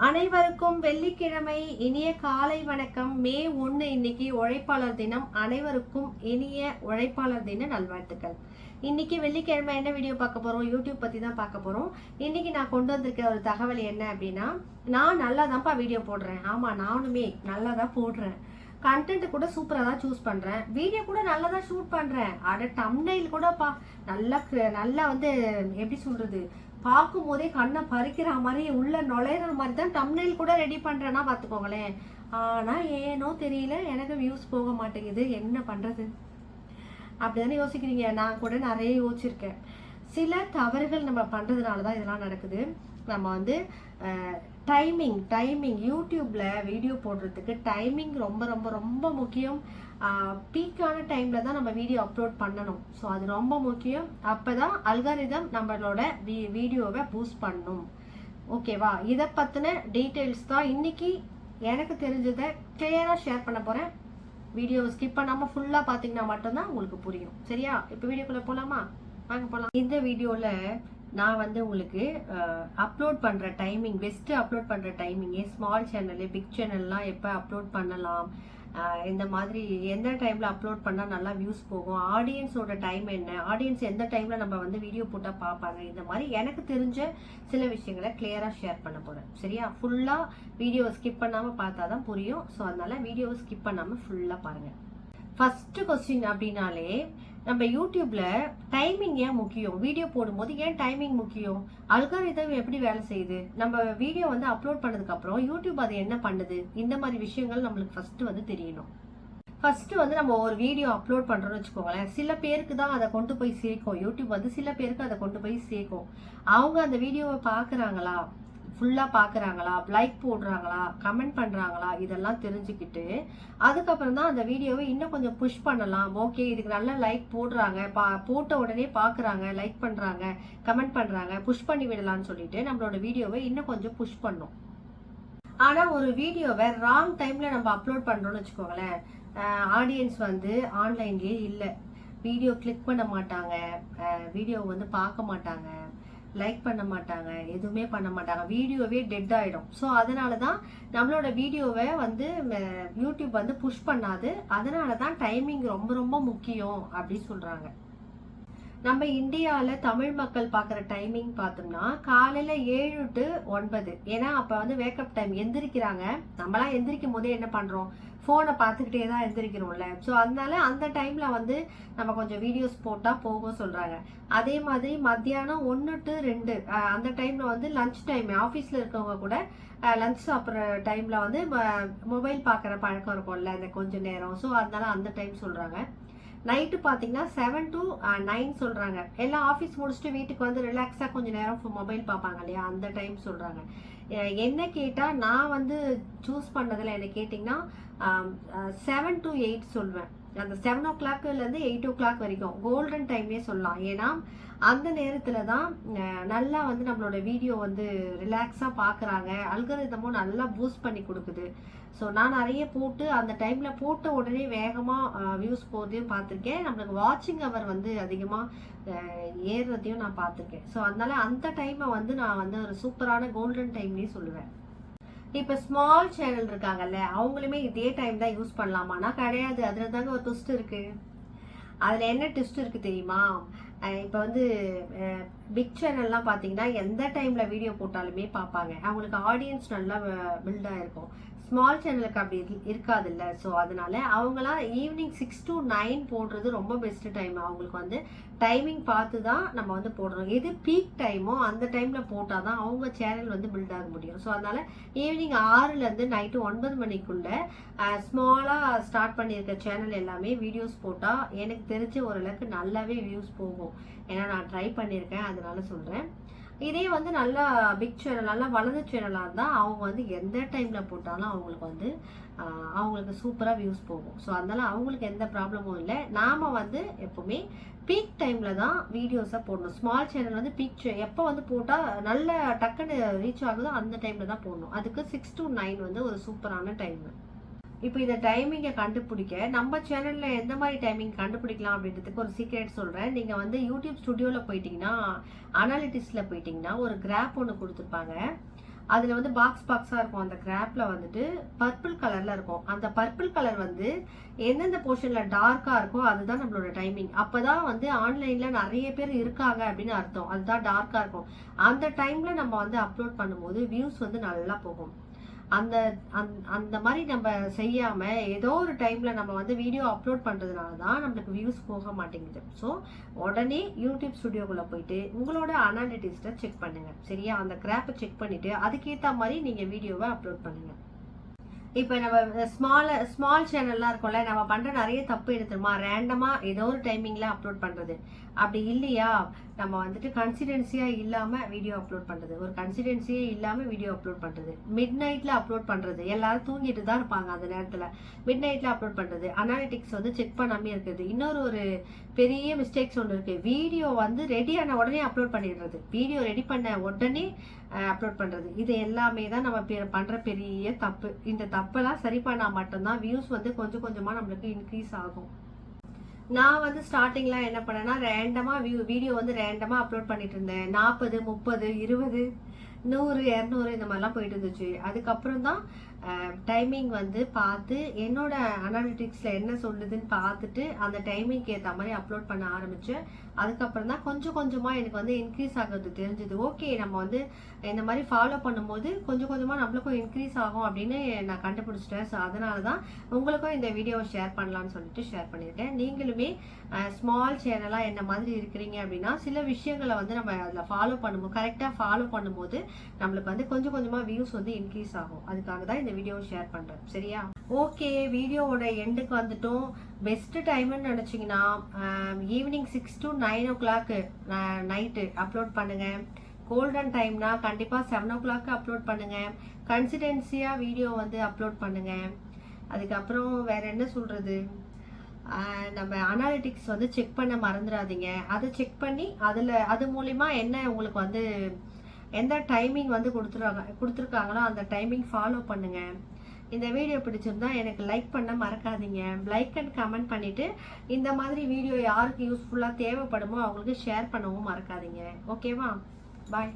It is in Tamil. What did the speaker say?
அனைவருக்கும் வெள்ளிக்கிழமை இனிய காலை வணக்கம். மே 1 இன்னைக்கு உழைப்பாளர் தினம். அனைவருக்கும் இனிய உழைப்பாளர் தின நல்வாழ்த்துக்கள். இன்னைக்கு வெள்ளிக்கிழமை என்ன வீடியோ பார்க்க போறோம்? யூடியூப் பத்தி தான் பார்க்க போறோம். இன்னைக்கு நான் கொண்டு வந்திருக்க ஒரு தகவல் என்ன அப்படின்னா, நான் நல்லா தான்ப்பா வீடியோ போடுறேன். ஆமா, நானுமே நல்லா தான் போடுறேன். கண்டென்ட் கூட சூப்பரா தான் சூஸ் பண்றேன். வீடியோ கூட நல்லா தான் ஷூட் பண்றேன். தம்ப்நெயில் கூடப்பா நல்லா வந்து எப்படி சொல்றது, பார்க்கும் போதே கண்ணை பறிக்கிற மாதிரி உள்ள நுழையிற மாதிரி தான் தம்ப்நெயில் கூட ரெடி பண்றேன்னா பாத்துக்கோங்களேன். ஆனா ஏனோ தெரியல, எனக்கு வியூஸ் போக மாட்டேங்குது. என்ன பண்றது அப்படிதானே யோசிக்கிறீங்க? நான் கூட நிறைய யோசிச்சிருக்கேன். சில தவறுகள் நம்ம பண்றதுனாலதான் இதெல்லாம் நடக்குது. நம்ம வந்து டைமிங் யூடியூப்ல வீடியோ போடுறதுக்கு டைமிங் ரொம்ப ரொம்ப ரொம்ப முக்கியம். பீக்கான டைம்ல தான் நம்ம வீடியோ அப்லோட் பண்ணணும். ஸோ அது ரொம்ப முக்கியம். அப்பதான் அல்காரிதம் நம்மளோட வீடியோவை பூஸ்ட் பண்ணும். ஓகேவா? இதை பத்தின டீட்டெயில்ஸ் தான் இன்னைக்கு எனக்கு தெரிஞ்சதை கிளியரா ஷேர் பண்ண போறேன். வீடியோவை ஸ்கிப் பண்ணாம ஃபுல்லா பாத்தீங்கன்னா மட்டும்தான் உங்களுக்கு புரியும். சரியா? இப்போ வீடியோக்குள்ள போலாமா? வாங்க போலாம். இந்த வீடியோல நான் வந்து உங்களுக்கு அப்லோட் பண்ற டைமிங், பெஸ்ட் அப்லோட் பண்ற டைமிங், ஸ்மால் சேனல் பிக் சேனல்லாம் எப்போ அப்லோட் பண்ணலாம், இந்த மாதிரி எந்த டைம்ல அப்லோட் பண்ணா நல்லா வியூஸ் போகும், ஆடியன்ஸோட டைம் என்ன, ஆடியன்ஸ் எந்த டைம்ல நம்ம வந்து வீடியோ போட்டா பார்ப்பாங்க, இந்த மாதிரி எனக்கு தெரிஞ்ச சில விஷயங்களை கிளியரா ஷேர் பண்ண போறேன். சரியா? ஃபுல்லா வீடியோவை ஸ்கிப் பண்ணாம பார்த்தாதான் புரியும். ஸோ அதனால வீடியோவை ஸ்கிப் பண்ணாம ஃபுல்லா பாருங்க. ஃபர்ஸ்ட் கொஸ்டின் அப்படின்னாலே, நம்ம யூடியூப்ல டைமிங் ஏன் முக்கியம்? வீடியோ போடும்போது ஏன் டைமிங் முக்கியம்? அல்காரிதம் எப்படி வேலை செய்யுது? நம்ம வீடியோ வந்து அப்லோட் பண்ணதுக்கு அப்புறம் யூடியூப் அதை என்ன பண்ணுது? இந்த மாதிரி விஷயங்கள் நம்மளுக்கு ஃபர்ஸ்ட் வந்து தெரியணும். ஃபர்ஸ்ட் வந்து நம்ம ஒரு வீடியோ அப்லோட் பண்றோம்னு வச்சுக்கோங்களேன். சில பேருக்கு தான் அதை கொண்டு போய் சேர்க்கும். யூடியூப் வந்து சில பேருக்கு அதை கொண்டு போய் சேர்க்கும். அவங்க அந்த வீடியோவை பாக்குறாங்களா, ஃபுல்லா பாக்குறாங்களா, லைக் போடுறாங்களா, கமெண்ட் பண்றாங்களா, இதெல்லாம் தெரிஞ்சுக்கிட்டு அதுக்கப்புறம் தான் அந்த வீடியோவை இன்னும் கொஞ்சம் புஷ் பண்ணலாம். ஓகே, இதுக்கு நல்ல லைக் போடுறாங்க, போட்ட உடனே பாக்குறாங்க, லைக் பண்றாங்க, கமெண்ட் பண்றாங்க, புஷ் பண்ணி விடலாம்னு சொல்லிட்டு நம்மளோட வீடியோவை இன்னும் கொஞ்சம் புஷ் பண்ணும். ஆனா ஒரு வீடியோவை ராங் டைம்ல நம்ம அப்லோட் பண்றோம்னு வச்சுக்கோங்களேன், ஆடியன்ஸ் வந்து ஆன்லைன்லயே இல்ல, வீடியோ கிளிக் பண்ண மாட்டாங்க, வீடியோ வந்து பார்க்க மாட்டாங்க, லைக் பண்ண மாட்டாங்க, எதுவுமே பண்ண மாட்டாங்க, வீடியோவே டெட் ஆயிடும். ஸோ அதனாலதான் நம்மளோட வீடியோவை வந்து யூடியூப் வந்து புஷ் பண்ணாது. அதனாலதான் டைமிங் ரொம்ப ரொம்ப முக்கியம் அப்படின்னு சொல்றாங்க. நம்ம இந்தியாவில தமிழ் மக்கள் பாக்குற டைமிங் பார்த்தோம்னா காலையில 7 to 9. ஏன்னா அப்ப வந்து வேக்கப் டைம், எந்திரிக்கிறாங்க. நம்மளாம் எந்திரிக்கும் போதே என்ன பண்றோம்? போனை பார்த்துக்கிட்டே தான் எந்திரிக்கிறோம்ல. ஸோ அதனால அந்த டைம்ல வந்து நம்ம கொஞ்சம் வீடியோஸ் போட்டா போகும் சொல்றாங்க. அதே மாதிரி மத்தியானம் 1 to 2 அந்த டைம்ல வந்து லஞ்ச் டைம், ஆபீஸ்ல இருக்கவங்க கூட லஞ்ச் சாப்பிட்ற டைம்ல வந்து மொபைல் பாக்குற பழக்கம் இருக்கும்ல இந்த கொஞ்ச நேரம். ஸோ அதனால அந்த டைம் சொல்றாங்க. நைட்டு பார்த்தீங்கன்னா 7 to 9 சொல்றாங்க. எல்லாம் ஆஃபீஸ் முடிச்சுட்டு வீட்டுக்கு வந்து ரிலாக்ஸா கொஞ்ச நேரம் மொபைல் பார்ப்பாங்க இல்லையா, அந்த டைம் சொல்றாங்க. என்ன கேட்டா நான் வந்து சூஸ் பண்ணதுல என்ன கேட்டீங்கன்னா 7 to 8 சொல்வேன். அந்த 7 o'clock இருந்து 8 o'clock வரைக்கும் கோல்டன் டைம்னே சொல்லலாம். ஏன்னா அந்த நேரத்துல தான் நல்லா வந்து நம்மளோட வீடியோ வந்து ரிலாக்ஸா பாக்குறாங்க, அல்காரிதமும் நல்லா பூஸ்ட் பண்ணி கொடுக்குது. ஸோ நான் நிறைய போட்டு அந்த டைம்ல போட்ட உடனே வேகமா வியூஸ் போறதையும் பார்த்துருக்கேன். நம்மளுக்கு வாட்சிங் அவர் வந்து அதிகமா ஏறுறதையும் நான் பார்த்துருக்கேன். ஸோ அதனால அந்த டைமை வந்து நான் வந்து ஒரு சூப்பரான கோல்டன் டைம்னே சொல்லுவேன். இப்ப ஸ்மால் சேனல் இருக்காங்கல்ல, அவங்களுமே இதே டைம் தான் யூஸ் பண்ணலாமானா கிடையாது. அதுல தாங்க ஒரு ட்விஸ்ட் இருக்கு. அதுல என்ன ட்விஸ்ட் இருக்கு தெரியுமா? இப்ப வந்து பிக் சேனல்லாம் பாத்தீங்கன்னா எந்த டைம்ல வீடியோ போட்டாலுமே பார்ப்பாங்க, அவங்களுக்கு ஆடியன்ஸ் நல்லா பில்ட் ஆயிருக்கும். ஸ்மால் சேனலுக்கு அப்படி இருக்காது இல்ல. ஸோ அதனால அவங்களாம் ஈவினிங் 6 to 9 போடுறது ரொம்ப பெஸ்ட் டைம். அவங்களுக்கு வந்து டைமிங் பார்த்து தான் நம்ம வந்து போடுறோம். எது பீக் டைமோ அந்த டைம்ல போட்டாதான் அவங்க சேனல் வந்து பில்ட் ஆக முடியும். ஸோ அதனால ஈவினிங் 6ல இருந்து நைட்டு 9 மணிக்குள்ள ஸ்மாலா ஸ்டார்ட் பண்ணியிருக்க சேனல் எல்லாமே வீடியோஸ் போட்டா எனக்கு தெரிஞ்ச ஓரளவுக்கு நல்லாவே வியூஸ் போகும். ஏன்னா நான் ட்ரை பண்ணியிருக்கேன், அதனால சொல்றேன். இதே வந்து நல்லா பிக் சேனல், நல்லா வளர்ந்த சேனலாக இருந்தால் அவங்க வந்து எந்த டைமில் போட்டாலும் அவங்களுக்கு வந்து அவங்களுக்கு சூப்பராக வியூஸ் போகும். ஸோ அதனால அவங்களுக்கு எந்த ப்ராப்ளமும் இல்லை. நாம் வந்து எப்போவுமே பீக் டைமில் தான் வீடியோஸை போடணும். ஸ்மால் சேனல் வந்து பீக் எப்போ வந்து போட்டால் நல்ல டக்குன்னு ரீச் ஆகுதோ அந்த டைமில் தான் போடணும். அதுக்கு 6 to 9 வந்து ஒரு சூப்பரான டைம். இப்போ இந்த டைமிங்கை கண்டுபிடிக்க நம்ம சேனல்ல எந்த மாதிரி டைமிங் கண்டுபிடிக்கலாம் அப்படின்றதுக்கு ஒரு சீக்ரெட் சொல்றேன். நீங்க வந்து யூடியூப் ஸ்டுடியோல போயிட்டீங்கன்னா, அனாலிட்டிக்ஸ்ல போயிட்டீங்கன்னா ஒரு கிராஃப் ஒன்று கொடுத்துருப்பாங்க. அதில் வந்து பாக்ஸாக இருக்கும். அந்த கிராப்பில் வந்துட்டு பர்பிள் கலரில் இருக்கும். அந்த பர்பிள் கலர் வந்து எந்தெந்த போர்ஷனில் டார்க்காக இருக்கோ அதுதான் நம்மளோட டைமிங். அப்போ தான் வந்து ஆன்லைனில் நிறைய பேர் இருக்காங்க அப்படின்னு அர்த்தம். அதுதான் டார்க்காக இருக்கும். அந்த டைமில் நம்ம வந்து அப்லோட் பண்ணும்போது வியூஸ் வந்து நல்லா போகும். அந்த அந்த மாதிரி நம்ம செய்யாமல் ஏதோ ஒரு டைமில் நம்ம வந்து வீடியோ அப்லோட் பண்ணுறதுனால தான் நம்மளுக்கு வியூஸ் போக மாட்டேங்குது. ஸோ உடனே யூடியூப் ஸ்டுடியோக்குள்ளே போயிட்டு உங்களோட அனாலிட்டிக்ஸை செக் பண்ணுங்கள். சரியா? அந்த கிராப்பை செக் பண்ணிவிட்டு அதுக்கேற்ற மாதிரி நீங்கள் வீடியோவை அப்லோட் பண்ணுங்கள். இப்போ நம்ம ஸ்மால் சேனல்லாம் இருக்கும்ல, நம்ம பண்ணுற நிறைய தப்பு எடுத்துருமா, ரேண்டமாக ஏதோ ஒரு டைமிங்கில் அப்லோட் பண்ணுறது. அப்படி இல்லையா, நம்ம வந்துட்டு கன்சிடென்சியாக இல்லாமல் வீடியோ அப்லோட் பண்ணுறது, ஒரு கன்சிடென்சியே இல்லாமல் வீடியோ அப்லோட் பண்ணுறது, மிட் நைட்டில் அப்லோட் பண்ணுறது, எல்லாரும் தூங்கிட்டு தான் இருப்பாங்க அந்த நேரத்தில், மிட் நைட்டில் அப்லோட் பண்ணுறது, அனாலிட்டிக்ஸ் வந்து செக் பண்ணாமே இருக்குது. இன்னொரு ஒரு பெரிய மிஸ்டேக்ஸ் ஒன்று இருக்குது. வீடியோ வந்து ரெடியான உடனே அப்லோட் பண்ணிடுறது, வீடியோ ரெடி பண்ண உடனே அப்லோட் பண்ணுறது. இது எல்லாமே தான் நம்ம பண்ணுற பெரிய தப்பு. இந்த தப்பெல்லாம் சரி பண்ணால் மட்டும்தான் வியூஸ் வந்து கொஞ்சம் கொஞ்சமாக நம்மளுக்கு இன்க்ரீஸ் ஆகும். நான் வந்து ஸ்டார்டிங்லாம் என்ன பண்ணேன்னா, ரேண்டமாக வீடியோ வந்து ரேண்டமாக அப்லோட் பண்ணிட்டு இருந்தேன். 40, 30, 20, 100, 200 இந்த மாதிரிலாம் போயிட்டு இருந்துச்சு. அதுக்கப்புறம் தான் டைமிங் வந்து பார்த்து என்னோட அனாலிட்டிக்ஸில் என்ன சொல்லுதுன்னு பார்த்துட்டு அந்த டைமிங்க்கு ஏற்ற மாதிரி அப்லோட் பண்ண ஆரம்பித்தேன். அதுக்கப்புறம் தான் கொஞ்சம் கொஞ்சமாக எனக்கு வந்து இன்க்ரீஸ் ஆகிறது தெரிஞ்சுது. ஓகே, நம்ம வந்து இந்த மாதிரி ஃபாலோ பண்ணும்போது கொஞ்சம் கொஞ்சமாக நம்மளுக்கும் இன்க்ரீஸ் ஆகும் அப்படின்னு நான் கண்டுபிடிச்சிட்டேன். ஸோ அதனால தான் உங்களுக்கும் இந்த வீடியோவை ஷேர் பண்ணலான்னு சொல்லிட்டு ஷேர் பண்ணியிருக்கேன். நீங்களுமே ஸ்மால் சேனலாக என்ன மாதிரி இருக்கிறீங்க அப்படின்னா சில விஷயங்களை வந்து நம்ம அதில் ஃபாலோ பண்ணும்போது, கரெக்டாக ஃபாலோ பண்ணும்போது நம்மளுக்கு வந்து கொஞ்சம் கொஞ்சமாக வியூஸ் வந்து இன்க்ரீஸ் ஆகும். அதுக்காக தான் இந்த வீடியோவை ஷேர் பண்ணுறேன். சரியா? ஓகே, வீடியோவோட எண்டுக்கு வந்துட்டோம். பெஸ்ட் டைம்னு நினச்சிங்கன்னா evening 6 to 9 o'clock night upload பண்ணுங்கள். கோல்டன் டைம்னா கண்டிப்பாக 7 o'clock அப்லோட் பண்ணுங்கள். கன்சிடென்சியாக வீடியோ வந்து அப்லோட் பண்ணுங்கள். அதுக்கப்புறம் வேறு என்ன சொல்கிறது, நம்ம அனாலிட்டிக்ஸ் வந்து செக் பண்ண மறந்துடாதீங்க. அதை செக் பண்ணி அது மூலிமா என்ன உங்களுக்கு வந்து எந்த டைமிங் வந்து கொடுத்துருக்காங்களோ அந்த டைமிங் ஃபாலோ பண்ணுங்கள். இந்த வீடியோ பிடிச்சிருந்தா எனக்கு லைக் பண்ண மறக்காதீங்க. லைக் அண்ட் கமெண்ட் பண்ணிவிட்டு இந்த மாதிரி வீடியோ யாருக்கு யூஸ்ஃபுல்லாக தேவைப்படுமோ அவங்களுக்கு ஷேர் பண்ணவும் மறக்காதீங்க. ஓகேவா? பாய்.